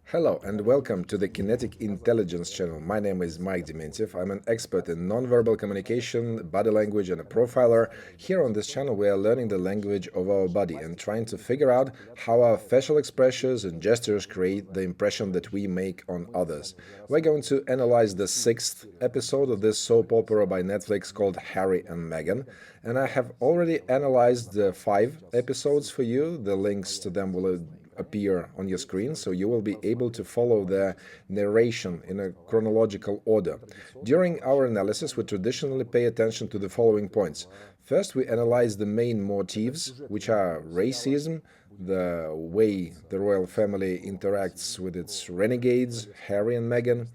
Hello and welcome to the Kinetic Intelligence channel. My name is Mike Dementiev. I'm an expert in nonverbal communication, body language, and a profiler. Here on this channel, we are learning the language of our body and trying to figure out how our facial expressions and gestures create the impression that we make on others. We're going to analyze the sixth episode of this soap opera by Netflix called Harry and Meghan. And I have already analyzed the 5 episodes for you. The links to them will appear on your screen, so you will be able to follow the narration in a chronological order. During our analysis, we traditionally pay attention to the following points. First, we analyze the main motifs, which are racism, the way the royal family interacts with its renegades, Harry and Meghan,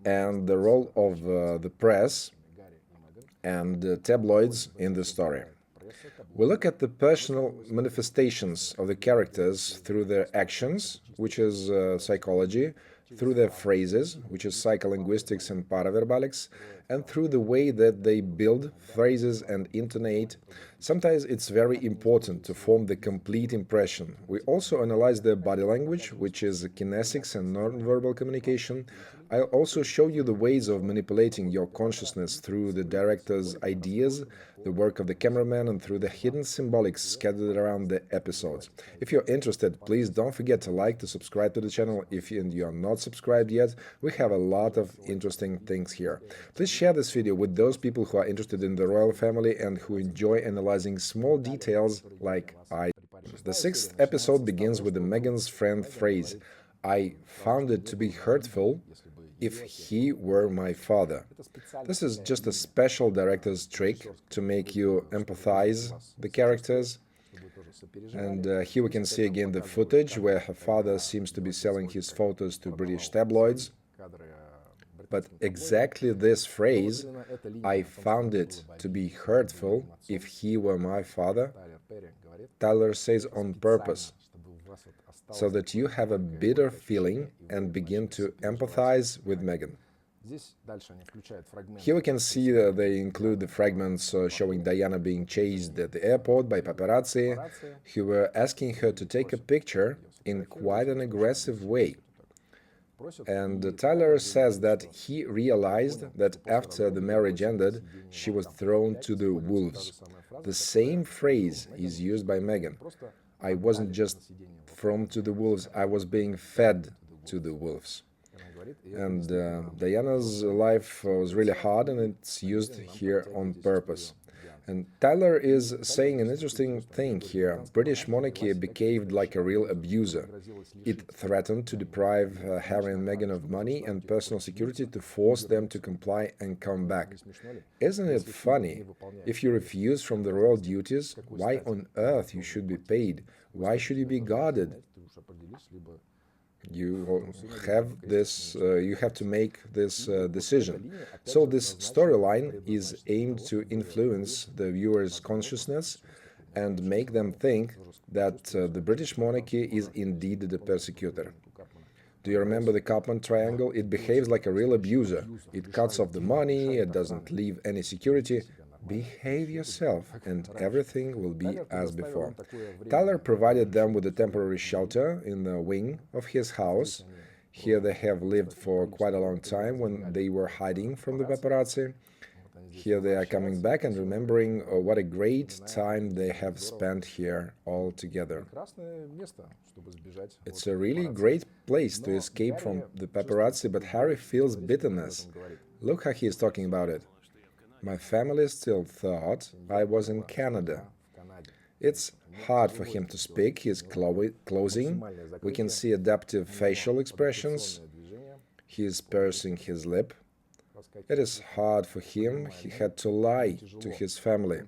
and the role of the press and tabloids in the story. We look at the personal manifestations of the characters through their actions, which is psychology, through their phrases, which is psycholinguistics and paraverbalics, and through the way that they build phrases and intonate. Sometimes it's very important to form the complete impression. We also analyze their body language, which is kinesics and nonverbal communication. I'll also show you the ways of manipulating your consciousness through the director's ideas, the work of the cameraman, and through the hidden symbolics scattered around the episodes. If you're interested, please don't forget to like, to subscribe to the channel. If you are not subscribed yet, we have a lot of interesting things here. Please share this video with those people who are interested in the royal family and who enjoy analyzing small details like I. The sixth episode begins with the Meghan's friend phrase, "I found it to be hurtful if he were my father." This is just a special director's trick to make you empathize the characters. And here we can see again the footage where her father seems to be selling his photos to British tabloids. But exactly this phrase, "I found it to be hurtful if he were my father," Tyler says on purpose, so that you have a bitter feeling and begin to empathize with Meghan. Here we can see they include the fragments showing Diana being chased at the airport by paparazzi who were asking her to take a picture in quite an aggressive way. And Tyler says that he realized that after the marriage ended, she was thrown to the wolves. The same phrase is used by Meghan. "I wasn't just thrown to the wolves, I was being fed to the wolves." And Diana's life was really hard, and it's used here on purpose. And Tyler is saying an interesting thing here. British monarchy behaved like a real abuser. It threatened to deprive Harry and Meghan of money and personal security to force them to comply and come back. Isn't it funny? If you refuse from the royal duties, why on earth you should be paid? Why should you be guarded? You have to make this decision. So this storyline is aimed to influence the viewer's consciousness and make them think that the British monarchy is indeed the persecutor. Do you remember the Kaplan triangle? It behaves like a real abuser. It cuts off the money, it doesn't leave any security. Behave yourself, and everything will be as before. Tyler provided them with a temporary shelter in the wing of his house. Here they have lived for quite a long time when they were hiding from the paparazzi. Here they are coming back and remembering what a great time they have spent here all together. It's a really great place to escape from the paparazzi, but Harry feels bitterness. Look how he is talking about it. "My family still thought I was in Canada." It's hard for him to speak. He is closing. We can see adaptive facial expressions. He is pursing his lip. It is hard for him. He had to lie to his family,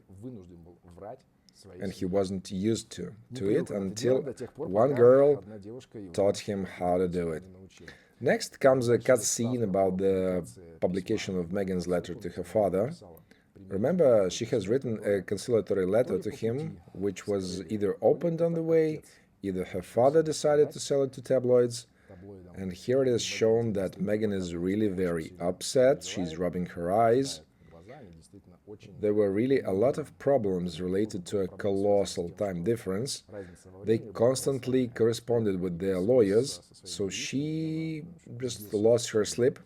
and he wasn't used to it until one girl taught him how to do it. Next comes a cutscene about the publication of Meghan's letter to her father. Remember, she has written a conciliatory letter to him, which was either opened on the way, either her father decided to sell it to tabloids, and here it is shown that Meghan is really very upset. She's rubbing her eyes. There were really a lot of problems related to a colossal time difference. They constantly corresponded with their lawyers, so she just lost her sleep.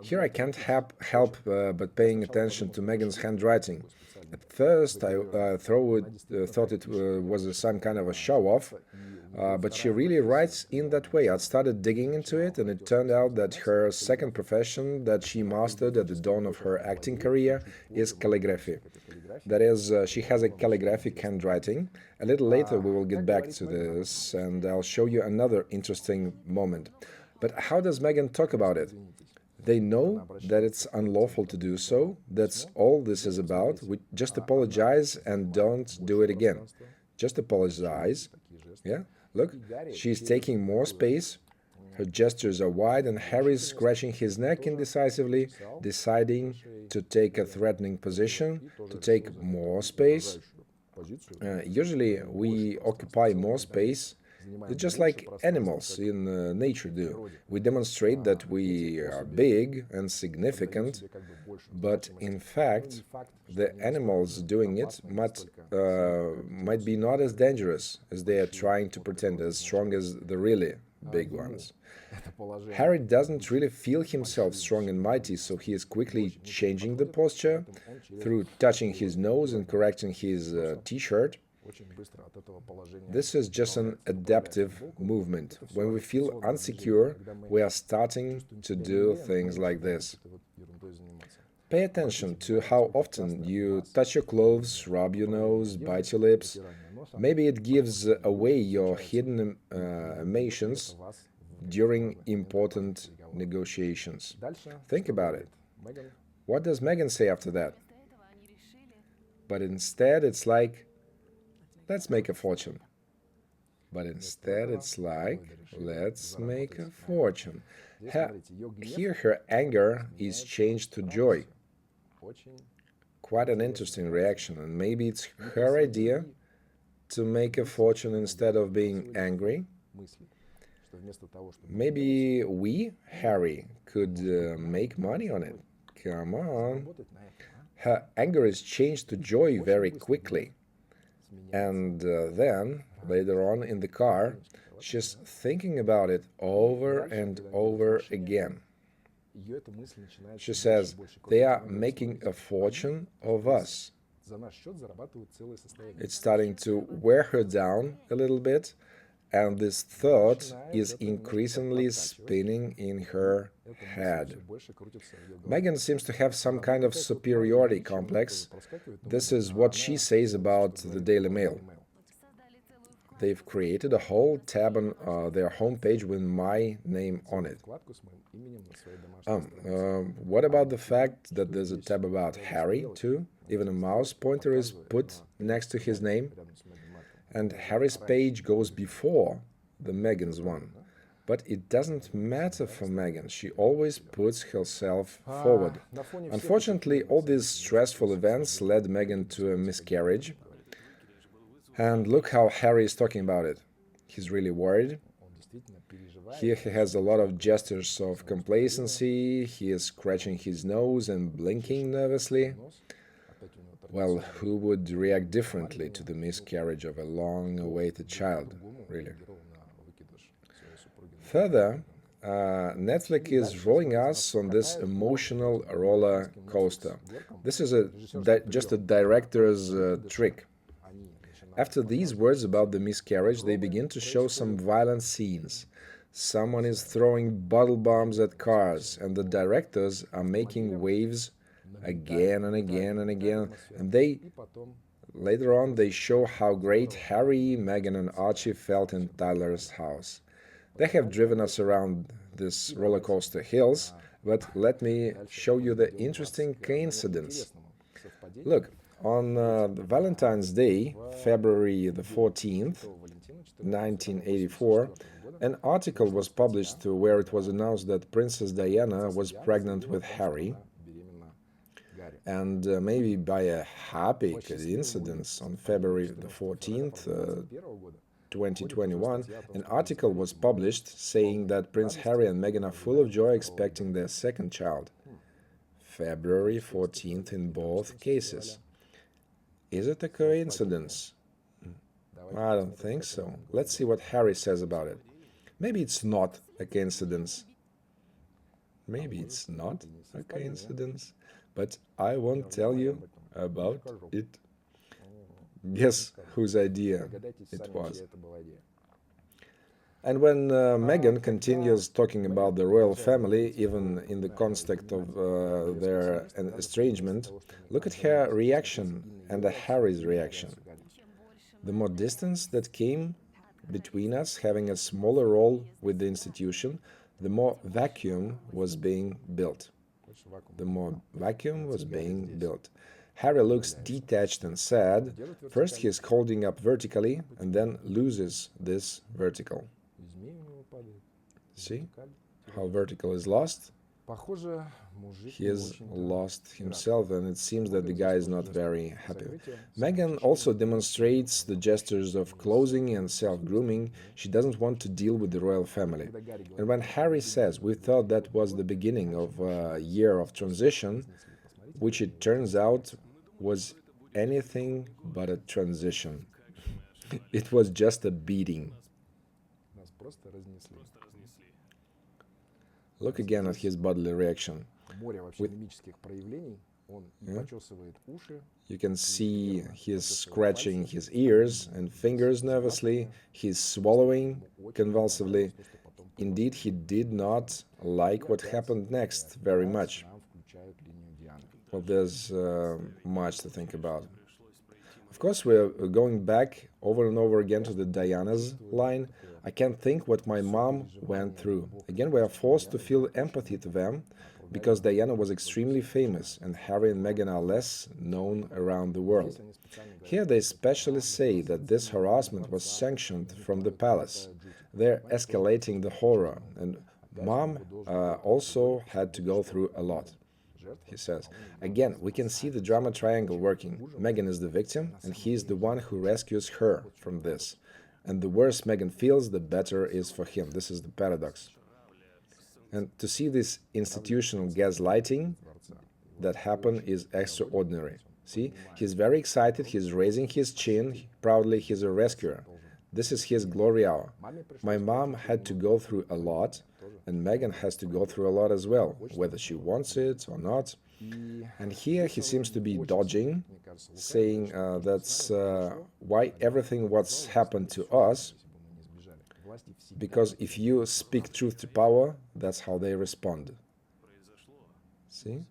Here I can't help but paying attention to Meghan's handwriting. At first, thought it was some kind of a show-off, but she really writes in that way. I started digging into it, and it turned out that her second profession that she mastered at the dawn of her acting career is calligraphy. That is, she has a calligraphic handwriting. A little later, we will get back to this, and I'll show you another interesting moment. But how does Meghan talk about it? They know that it's unlawful to do so. That's all this is about. We just apologize and don't do it again. Just apologize. Yeah? Look, she's taking more space. Her gestures are wide, and Harry's scratching his neck indecisively, deciding to take a threatening position, to take more space. Usually, we occupy more space just like animals in nature do. We demonstrate that we are big and significant, but in fact, the animals doing it might be not as dangerous as they are trying to pretend, as strong as the really big ones. Harry doesn't really feel himself strong and mighty, so he is quickly changing the posture through touching his nose and correcting his t-shirt. This is just an adaptive movement. When we feel insecure, we are starting to do things like this. Pay attention to how often you touch your clothes, rub your nose, bite your lips. Maybe it gives away your hidden emotions during important negotiations. Think about it. What does Meghan say after that? But instead, it's like, let's make a fortune. But instead, it's like, let's make a fortune. Here, her anger is changed to joy. Quite an interesting reaction, and maybe it's her idea to make a fortune instead of being angry. Maybe we, Harry, could make money on it. Come on. Her anger is changed to joy very quickly. And then, later on in the car, she's thinking about it over and over again. She says, they are making a fortune of us. It's starting to wear her down a little bit, and this thought is increasingly spinning in her head. Meghan seems to have some kind of superiority complex. This is what she says about the Daily Mail. They've created a whole tab on their homepage with my name on it. What about the fact that there's a tab about Harry, too? Even a mouse pointer is put next to his name. And Harry's page goes before the Meghan's one. But it doesn't matter for Meghan. She always puts herself forward. Unfortunately, all these stressful events led Meghan to a miscarriage. And look how Harry is talking about it. He's really worried. Here he has a lot of gestures of complacency. He is scratching his nose and blinking nervously. Well, who would react differently to the miscarriage of a long-awaited child, really? Further, Netflix is rolling us on this emotional roller coaster. This is just a director's trick. After these words about the miscarriage, they begin to show some violent scenes. Someone is throwing bottle bombs at cars, and the directors are making waves again and again and again, and later on they show how great Harry, Meghan and Archie felt in Tyler's house. They have driven us around this roller coaster hills, but let me show you the interesting coincidence. Look, on Valentine's Day, February the 14th, 1984, an article was published where it was announced that Princess Diana was pregnant with Harry. And maybe by a happy coincidence, on February the 14th, 2021, an article was published saying that Prince Harry and Meghan are full of joy expecting their second child. February 14th in both cases. Is it a coincidence? I don't think so. Let's see what Harry says about it. Maybe it's not a coincidence. Maybe it's not a coincidence, but I won't tell you about it. Guess whose idea it was. And when Meghan continues talking about the royal family, even in the context of their estrangement, look at her reaction and Harry's reaction. The more distance that came between us, having a smaller role with the institution, the more vacuum was being built. The more vacuum was being built. Harry looks detached and sad. First he is holding up vertically and then loses this vertical. See how vertical is lost? He is lost himself, and it seems that the guy is not very happy. Meghan also demonstrates the gestures of closing and self-grooming. She doesn't want to deal with the royal family. And when Harry says, we thought that was the beginning of a year of transition, which it turns out was anything but a transition. It was just a beating. Look again at his bodily reaction. You can see he's scratching his ears and fingers nervously. He's swallowing convulsively. Indeed, he did not like what happened next very much. Well, there's much to think about. Of course, we're going back over and over again to the Diana's line. I can't think what my mom went through. Again, we are forced to feel empathy to them because Diana was extremely famous and Harry and Meghan are less known around the world. Here they especially say that this harassment was sanctioned from the palace. They're escalating the horror, and mom also had to go through a lot. He says. Again, we can see the drama triangle working. Meghan is the victim, and he is the one who rescues her from this. And the worse Meghan feels, the better is for him. This is the paradox. And to see this institutional gaslighting that happen is extraordinary. See, he's very excited, he's raising his chin, proudly he's a rescuer. This is his glory hour. My mom had to go through a lot, and Meghan has to go through a lot as well, whether she wants it or not. And here he seems to be dodging, saying that's why everything what's happened to us, because if you speak truth to power, that's how they respond. See?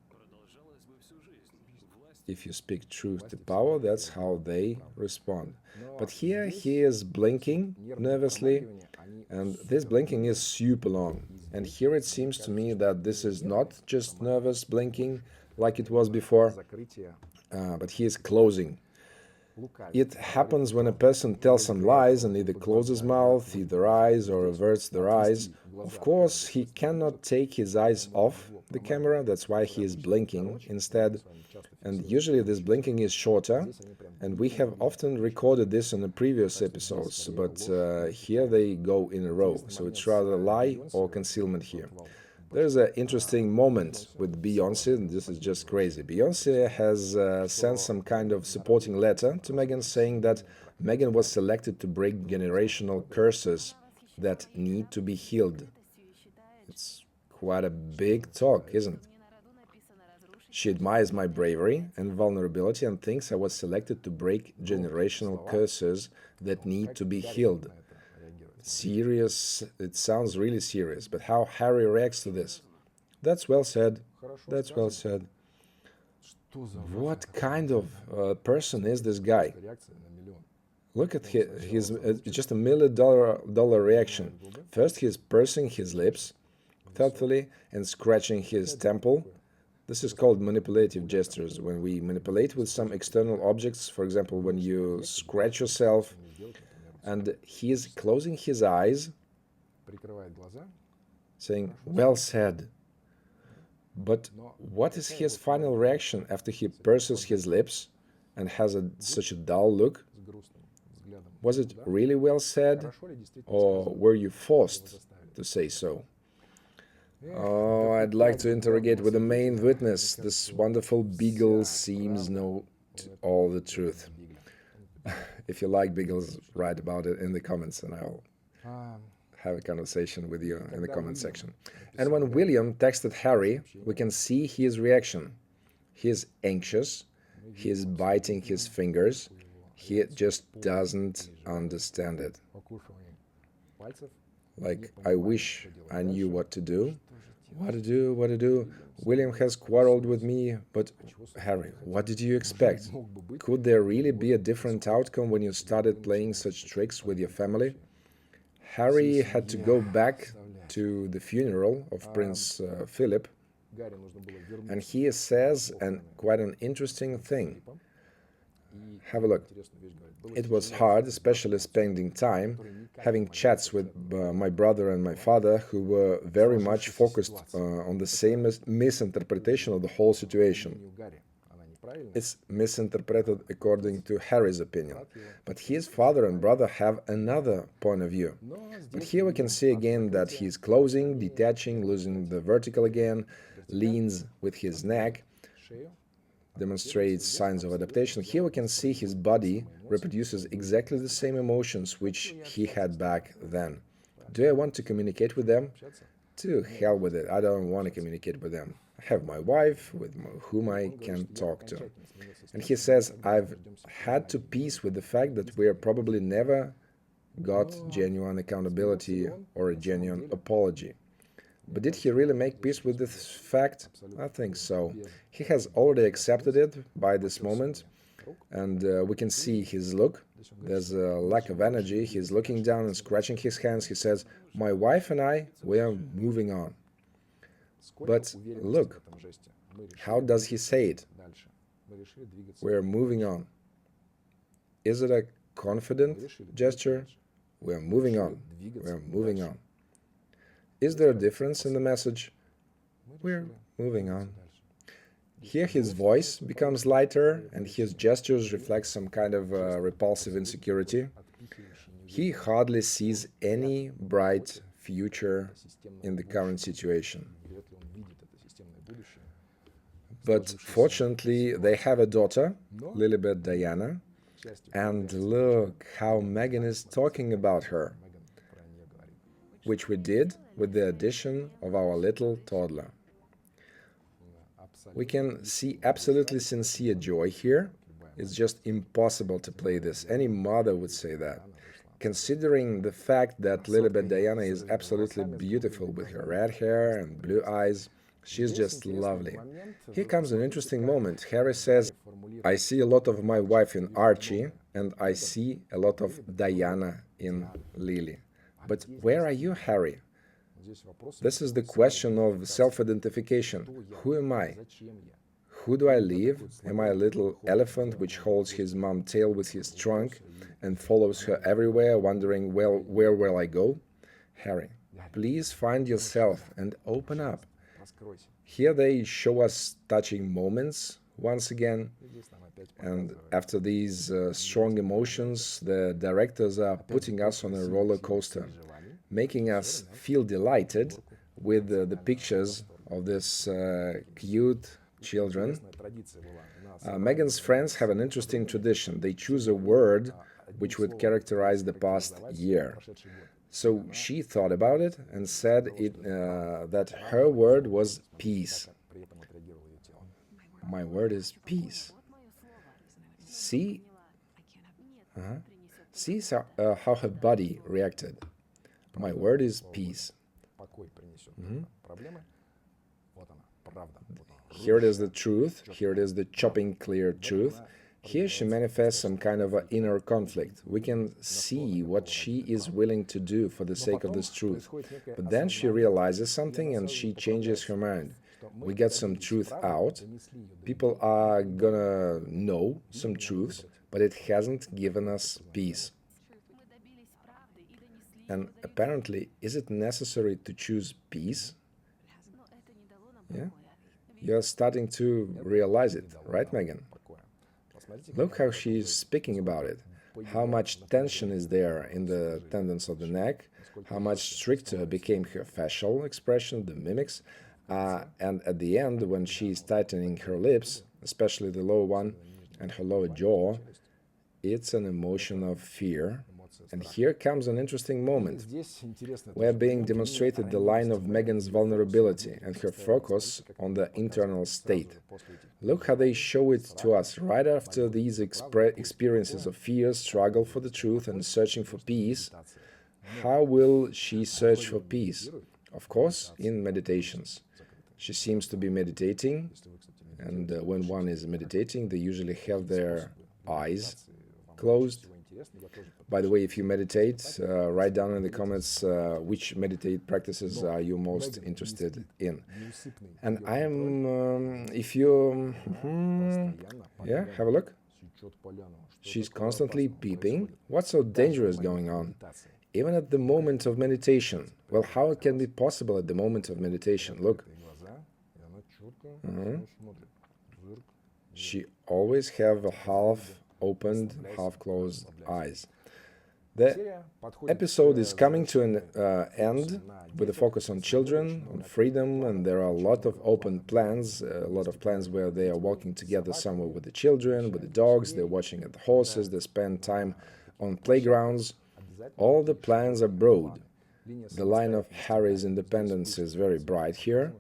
If you speak truth to power, that's how they respond. But here he is blinking nervously, and this blinking is super long. And here it seems to me that this is not just nervous blinking like it was before, but he is closing. It happens when a person tells some lies and either closes mouth, either eyes, or averts their eyes. Of course, he cannot take his eyes off the camera, that's why he is blinking instead. And usually this blinking is shorter, and we have often recorded this in the previous episodes, but here they go in a row, so it's rather lie or concealment here. There's an interesting moment with Beyoncé, and this is just crazy. Beyoncé has sent some kind of supporting letter to Meghan saying that Meghan was selected to break generational curses that need to be healed. It's quite a big talk, isn't it? She admires my bravery and vulnerability and thinks I was selected to break generational curses that need to be healed. Serious, it sounds really serious, but how Harry reacts to this? That's well said. That's well said. What kind of person is this guy? Look at his just $1 million reaction. First, he's pursing his lips thoughtfully and scratching his temple. This is called manipulative gestures. When we manipulate with some external objects, for example, when you scratch yourself, and he is closing his eyes, saying, well said. But what is his final reaction after he purses his lips and has such a dull look? Was it really well said, or were you forced to say so? Oh, I'd like to interrogate with the main witness. This wonderful beagle seems know all the truth. If you like beagles, write about it in the comments and I'll have a conversation with you in the comment section. And when William texted Harry, we can see his reaction. He is anxious, he is biting his fingers, he just doesn't understand it. Like, I wish I knew what to do. What to do, what to do. William has quarreled with me, but Harry, what did you expect? Could there really be a different outcome when you started playing such tricks with your family? Harry had to go back to the funeral of Prince Philip, and he says quite an interesting thing. Have a look. It was hard, especially spending time, having chats with my brother and my father, who were very much focused on the same misinterpretation of the whole situation. It's misinterpreted according to Harry's opinion, but his father and brother have another point of view. But here we can see again that he's closing, detaching, losing the vertical again, leans with his neck, demonstrates signs of adaptation. Here we can see his body reproduces exactly the same emotions which he had back then. Do I want to communicate with them? To hell with it, I don't want to communicate with them. I have my wife, with whom I can talk to. And he says, I've had to peace with the fact that we are probably never got genuine accountability or a genuine apology. But did he really make peace with this fact? I think so. He has already accepted it by this moment, and we can see his look. There's a lack of energy. He's looking down and scratching his hands. He says, my wife and I, we are moving on. But look, how does he say it? We're moving on. Is it a confident gesture? We're moving on. We're moving on. Is there a difference in the message? We're moving on. Here his voice becomes lighter and his gestures reflect some kind of repulsive insecurity. He hardly sees any bright future in the current situation. But fortunately, they have a daughter, Lilibet Diana, and look how Meghan is talking about her, which we did with the addition of our little toddler. We can see absolutely sincere joy here. It's just impossible to play this. Any mother would say that. Considering the fact that Lilibet Diana is absolutely beautiful with her red hair and blue eyes, she's just lovely. Here comes an interesting moment. Harry says, I see a lot of my wife in Archie, and I see a lot of Diana in Lily. But where are you, Harry? This is the question of self-identification. Who am I? Who do I leave? Am I a little elephant which holds his mom's tail with his trunk and follows her everywhere, wondering, well, where will I go? Harry, please find yourself and open up. Here they show us touching moments once again. And after these strong emotions, the directors are putting us on a roller coaster, making us feel delighted with the pictures of this cute children. Meghan's friends have an interesting tradition. They choose a word which would characterize the past year. So she thought about it and said that her word was peace. My word is peace. See, see how her body reacted. My word is peace. Here it is the truth. Here it is the chopping clear truth. Here she manifests some kind of inner conflict. We can see what she is willing to do for the sake of this truth. But then she realizes something and she changes her mind. We get some truth out. People are gonna know some truths, but it hasn't given us peace. And apparently, is it necessary to choose peace? Yeah? You're starting to realize it, right, Meghan? Look how she's speaking about it. how much tension is there in the tendons of the neck, how much stricter became her facial expression, the mimics, and at the end, when she's tightening her lips, especially the lower one and her lower jaw, it's an emotion of fear. And here comes an interesting moment, where being demonstrated the line of Meghan's vulnerability and her focus on the internal state. Look how they show it to us right after these experiences of fear, struggle for the truth, and searching for peace. How will she search for peace? Of course, in meditations. She seems to be meditating, and when one is meditating, they usually have their eyes closed. By the way, if you meditate, write down in the comments which meditate practices are you most interested in. And I am, if you, yeah, have a look. She's constantly peeping. What's so dangerous going on? Even at the moment of meditation. Well, how it can be possible at the moment of meditation? Look. She always have a half-opened, half-closed eyes. The episode is coming to an end with a focus on children, on freedom, and there are a lot of open plans, a lot of plans where they are walking together somewhere with the children, with the dogs, they're watching at the horses, they spend time on playgrounds. All the plans are broad. The line of Harry's independence is very bright here.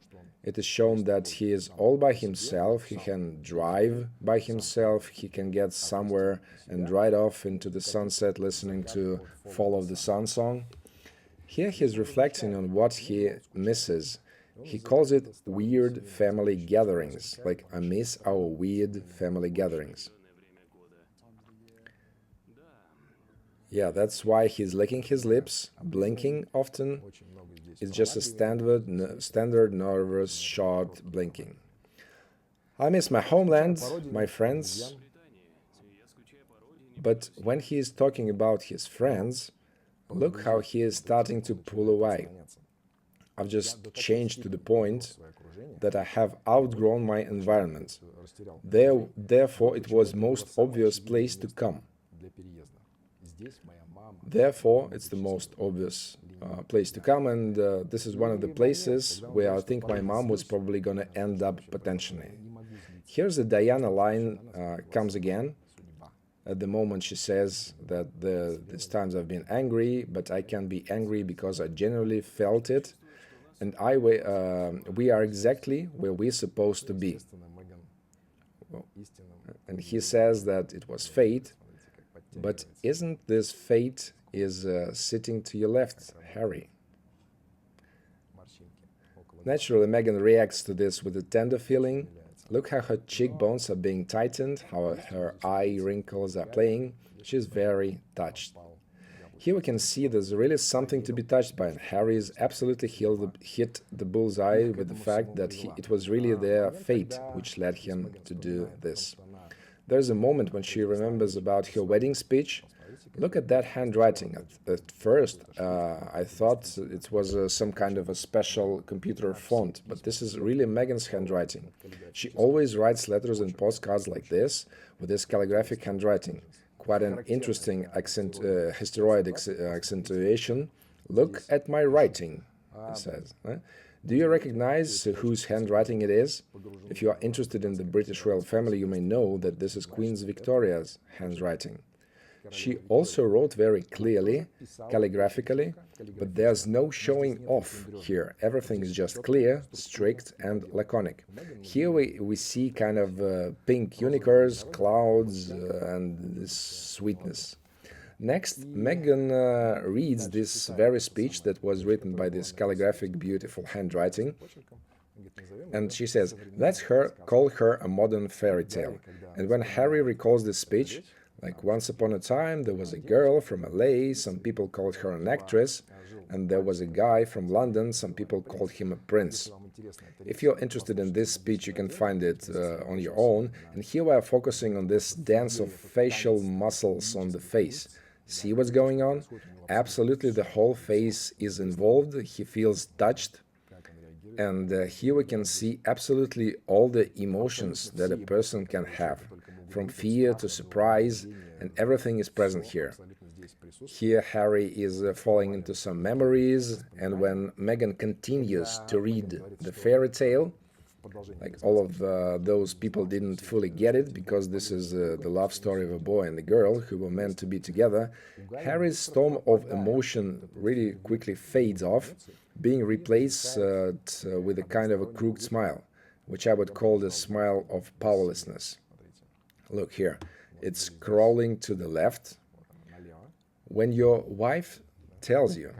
It is shown that he is all by himself, he can drive by himself, he can get somewhere and ride off into the sunset listening to Follow the Sun song. Here he is reflecting on what he misses. He calls it weird family gatherings, like I miss our weird family gatherings. Yeah, that's why he's licking his lips, blinking often. It's just a standard nervous, short blinking. I miss my homeland, my friends. But when he is talking about his friends, look how he is starting to pull away. I've just changed to the point that I have outgrown my environment. Therefore, it was most obvious place to come. Therefore, it's the most obvious place to come, and this is one of the places where I think my mom was probably going to end up potentially. Here's the Diana line comes again. At the moment she says that these times I've been angry, but I can be angry because I genuinely felt it, and we are exactly where we're supposed to be. And he says that it was fate. But isn't this fate is sitting to your left, Harry? Naturally, Meghan reacts to this with a tender feeling. Look how her cheekbones are being tightened, how her eye wrinkles are playing. She's very touched. Here we can see there's really something to be touched by, and Harry is absolutely hit the bullseye with the fact that it was really their fate which led him to do this. There's a moment when she remembers about her wedding speech. Look at that handwriting. At first, I thought it was some kind of a special computer font, but this is really Meghan's handwriting. She always writes letters and postcards like this, with this calligraphic handwriting. Quite an interesting hysteroid accentuation. Look at my writing, he says. Do you recognize whose handwriting it is? If you are interested in the British royal family, you may know that this is Queen Victoria's handwriting. She also wrote very clearly, calligraphically, but there's no showing off here. Everything is just clear, strict, and laconic. Here we see kind of pink unicorns, clouds, and this sweetness. Next, Meghan reads this very speech that was written by this calligraphic, beautiful handwriting, and she says, let's call her a modern fairy tale. And when Harry recalls this speech, like once upon a time there was a girl from LA, some people called her an actress, and there was a guy from London, some people called him a prince. If you're interested in this speech, you can find it on your own, and here we are focusing on this dance of facial muscles on the face. See what's going on? Absolutely, the whole face is involved. He feels touched. And here we can see absolutely all the emotions that a person can have. from fear to surprise, and everything is present here. Here, Harry is falling into some memories, and when Meghan continues to read the fairy tale, like all of those people didn't fully get it because this is the love story of a boy and a girl who were meant to be together, Harry's storm of emotion really quickly fades off, being replaced with a kind of a crooked smile, which I would call the smile of powerlessness. Look here, it's crawling to the left. When your wife tells you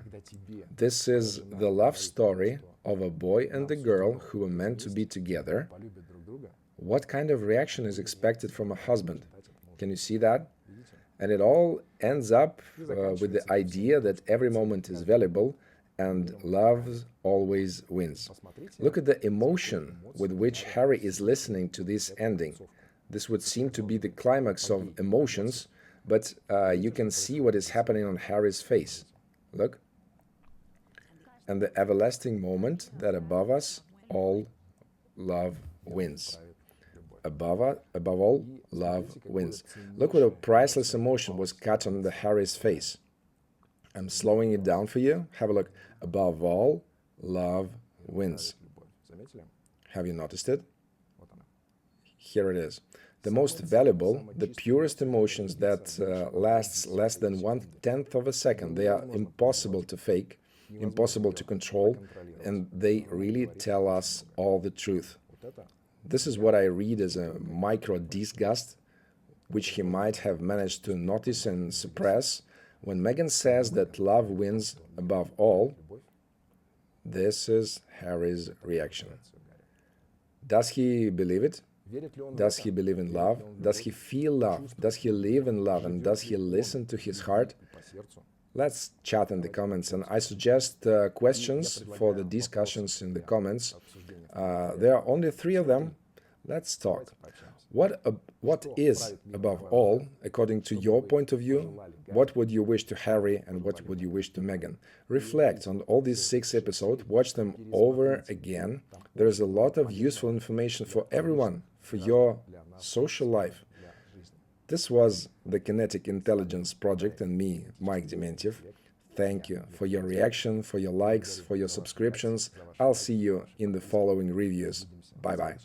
this is the love story of a boy and a girl who were meant to be together, what kind of reaction is expected from a husband? Can you see that? And it all ends up with the idea that every moment is valuable and love always wins. Look at the emotion with which Harry is listening to this ending. This would seem to be the climax of emotions, but you can see what is happening on Harry's face. Look. And the everlasting moment that above us all love wins. Above all, love wins. Look what a priceless emotion was cut on the Harry's face. I'm slowing it down for you. Have a look. Above all, love wins. Have you noticed it? Here it is. The most valuable, the purest emotions that lasts less than 1/10 of a second. They are impossible to fake, impossible to control, and they really tell us all the truth. This is what I read as a micro disgust, which he might have managed to notice and suppress. When Meghan says that love wins above all, this is Harry's reaction. Does he believe it? Does he believe in love? Does he feel love? Does he live in love? And does he listen to his heart? Let's chat in the comments, and I suggest questions for the discussions in the comments. There are only 3 of them. Let's talk. What is, above all, according to your point of view? What would you wish to Harry and what would you wish to Meghan? Reflect on all these 6 episodes, watch them over again. There is a lot of useful information for everyone, for your social life. This was the Kinetic Intelligence Project and me, Mike Dementiev. Thank you for your reaction, for your likes, for your subscriptions. I'll see you in the following reviews. Bye-bye.